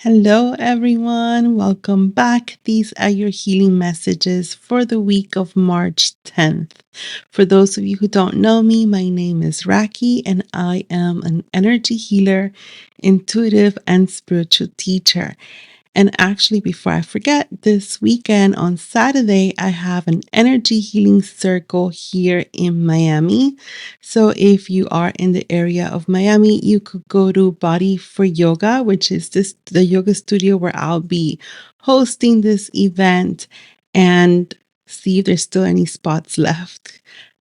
Hello, everyone. Welcome back. These are your healing messages for the week of March 10th. For those of you who don't know me, my name is Rackie, and I am an energy healer, intuitive, and spiritual teacher. And actually, before I forget, this weekend on Saturday, I have an energy healing circle here in Miami. So if you are in the area of Miami, you could go to Body for Yoga, which is the yoga studio where I'll be hosting this event, and see if there's still any spots left.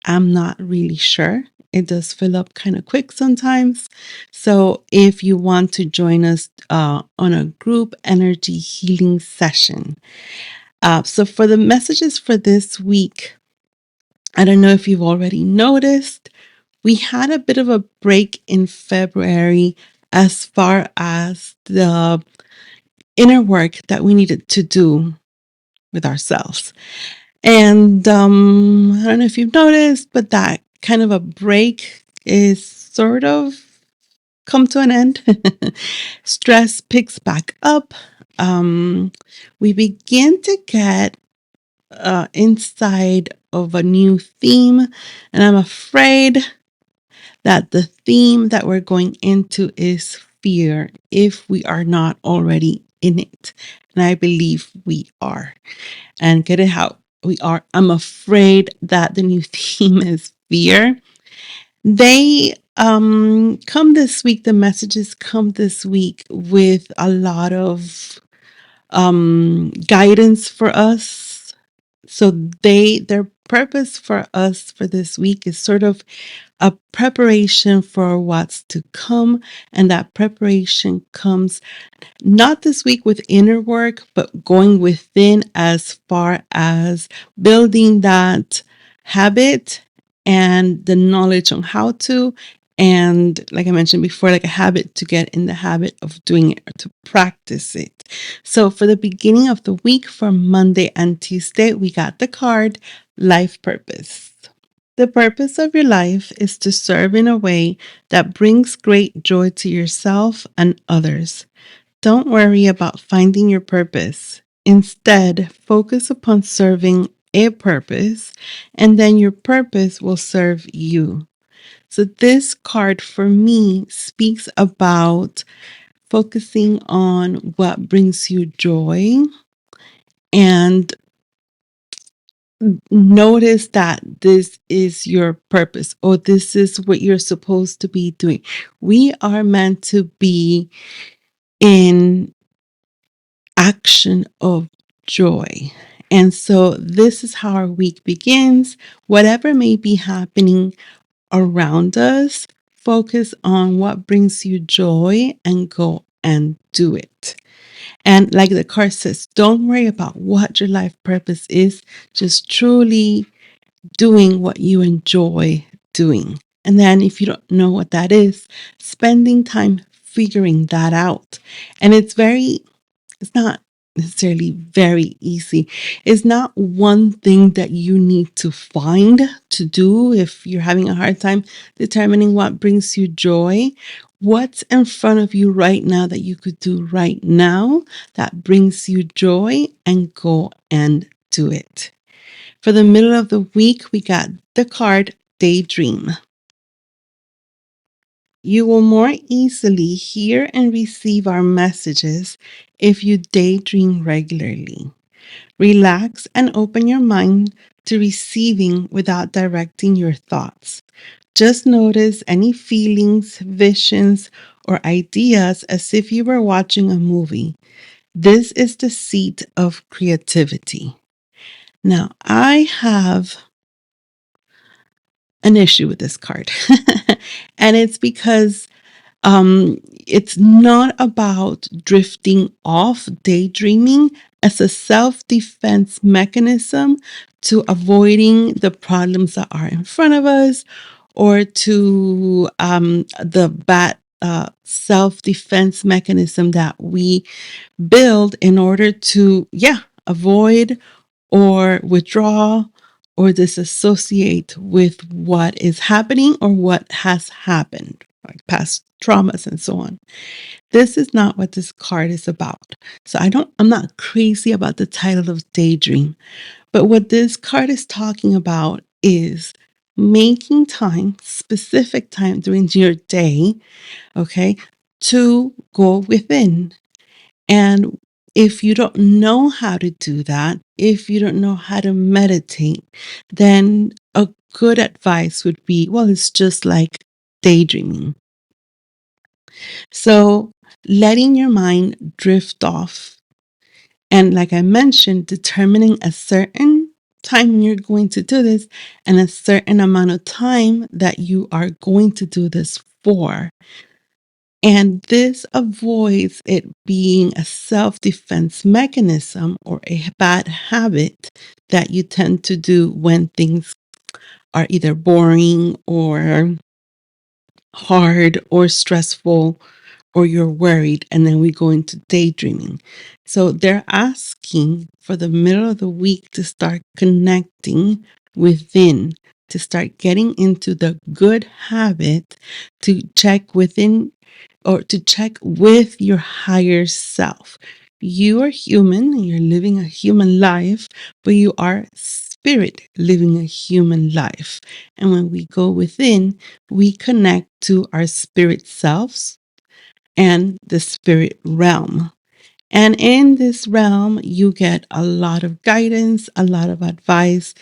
I'm not really sure. It does fill up kind of quick sometimes. So if you want to join us on a group energy healing session. So for the messages for this week, I don't know if you've already noticed, we had a bit of a break in February as far as the inner work that we needed to do with ourselves. And I don't know if you've noticed, but that kind of a break is sort of come to an end. Stress picks back up. We begin to get inside of a new theme, and I'm afraid that the theme that we're going into is fear if we are not already in it. And I believe we are. And get it how we are. I'm afraid that the new theme is fear. They come this week, the messages come this week with a lot of guidance for us. So their purpose for us for this week is sort of a preparation for what's to come. And that preparation comes not this week with inner work, but going within as far as building that habit and the knowledge on how to. And like I mentioned before, like a habit to get in the habit of doing it or to practice it. So for the beginning of the week, for Monday and Tuesday, we got the card Life Purpose. The purpose of your life is to serve in a way that brings great joy to yourself and others. Don't worry about finding your purpose. Instead, focus upon serving a purpose, and then your purpose will serve you. So, this card for me speaks about focusing on what brings you joy and notice that this is your purpose or this is what you're supposed to be doing. We are meant to be in action of joy. And so this is how our week begins. Whatever may be happening around us, focus on what brings you joy and go and do it. And like the card says, don't worry about what your life purpose is, just truly doing what you enjoy doing. And then if you don't know what that is, spending time figuring that out. And it's not necessarily very easy. It's not one thing that you need to find to do if you're having a hard time determining what brings you joy. What's in front of you right now that you could do right now that brings you joy, and go and do it. For the middle of the week, we got the card Daydream. You will more easily hear and receive our messages if you daydream regularly. Relax and open your mind to receiving without directing your thoughts. Just notice any feelings, visions, or ideas as if you were watching a movie. This is the seat of creativity. Now, I have an issue with this card, and it's because it's not about drifting off, daydreaming as a self defense mechanism to avoiding the problems that are in front of us or to the bad self defense mechanism that we build in order to, avoid or withdraw or disassociate with what is happening or what has happened. like past traumas and so on. This is not what this card is about. So I'm not crazy about the title of Daydream, but what this card is talking about is making time, specific time during your day, okay, to go within. And if you don't know how to do that, if you don't know how to meditate, then a good advice would be, well, it's just like daydreaming. So letting your mind drift off. And like I mentioned, determining a certain time you're going to do this and a certain amount of time that you are going to do this for. And this avoids it being a self defense mechanism or a bad habit that you tend to do when things are either boring or hard or stressful or you're worried, and then we go into daydreaming. So they're asking for the middle of the week to start connecting within, to start getting into the good habit to check within or to check with your higher self. You are human and you're living a human life, but you are spirit living a human life. And when we go within, we connect to our spirit selves and the spirit realm. And in this realm, you get a lot of guidance, a lot of advice,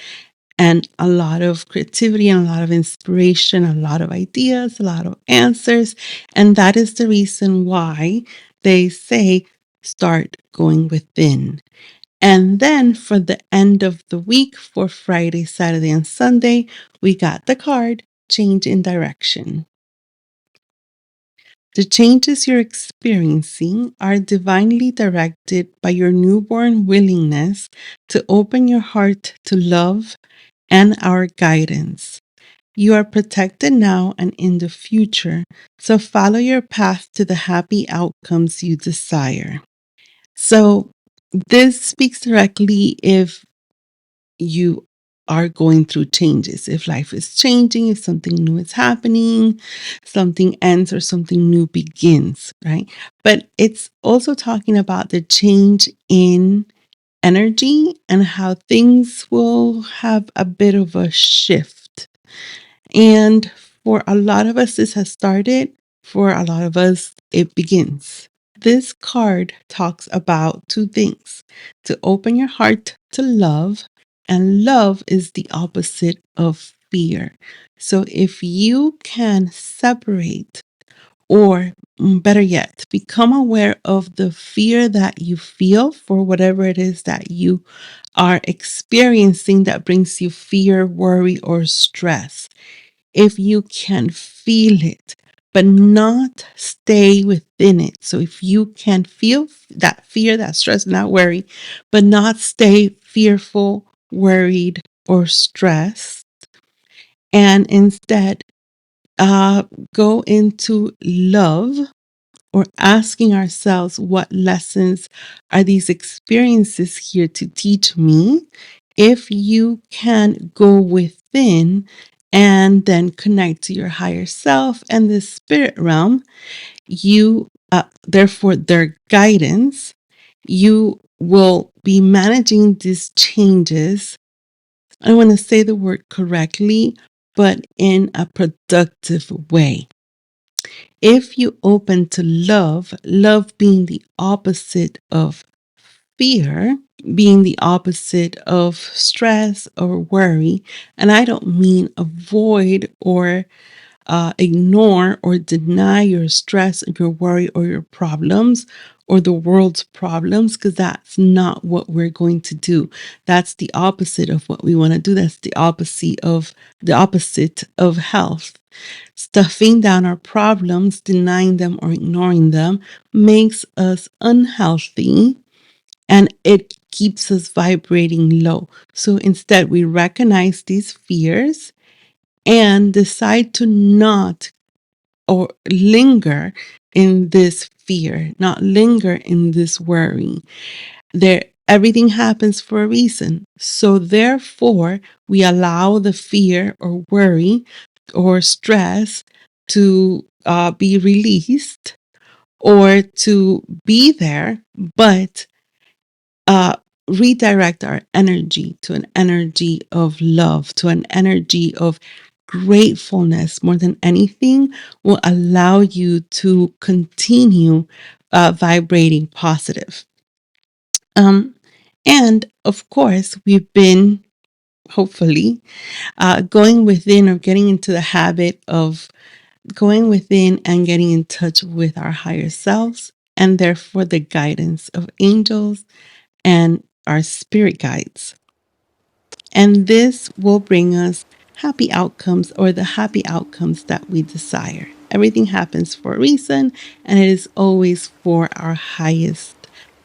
and a lot of creativity and a lot of inspiration, a lot of ideas, a lot of answers. And that is the reason why they say start going within. And then for the end of the week, for Friday, Saturday, and Sunday, we got the card change in direction. The changes you're experiencing are divinely directed by your newborn willingness to open your heart to love and our guidance. You are protected now and in the future, so follow your path to the happy outcomes you desire. So, this speaks directly if you are going through changes. If life is changing, if something new is happening, something ends or something new begins, right? But it's also talking about the change in energy and how things will have a bit of a shift. And for a lot of us, this has started. For a lot of us, it begins. This card talks about two things: to open your heart to love, and love is the opposite of fear. So if you can separate, or better yet, become aware of the fear that you feel for whatever it is that you are experiencing that brings you fear, worry, or stress. If you can feel it, but not stay within it. So if you can feel that fear, that stress, and that worry, but not stay fearful, worried, or stressed, and instead go into love, or asking ourselves, what lessons are these experiences here to teach me? If you can go within and then connect to your higher self and the spirit realm, you, therefore, their guidance, you will be managing these changes. I want to say the word correctly, but in a productive way. If you open to love, love being the opposite of fear, being the opposite of stress or worry, and I don't mean avoid or ignore or deny your stress, your worry, or your problems, or the world's problems, because that's not what we're going to do. That's the opposite of what we want to do. That's the opposite of health. Stuffing down our problems, denying them, or ignoring them makes us unhealthy, and it keeps us vibrating low. So instead, we recognize these fears and decide to not or linger in this fear, not linger in this worry. Everything happens for a reason. So therefore, we allow the fear or worry or stress to be released or to be there, but uh, redirect our energy to an energy of love, to an energy of gratefulness more than anything will allow you to continue vibrating positive. Um, and of course, we've been hopefully going within or getting into the habit of going within and getting in touch with our higher selves and therefore the guidance of angels and our spirit guides. And this will bring us happy outcomes or the happy outcomes that we desire. Everything happens for a reason, and it is always for our highest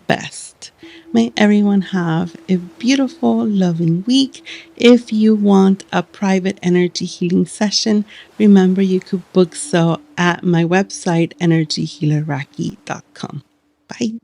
best. May everyone have a beautiful, loving week. If you want a private energy healing session, remember you could book so at my website, energyhealerrackie.com. Bye.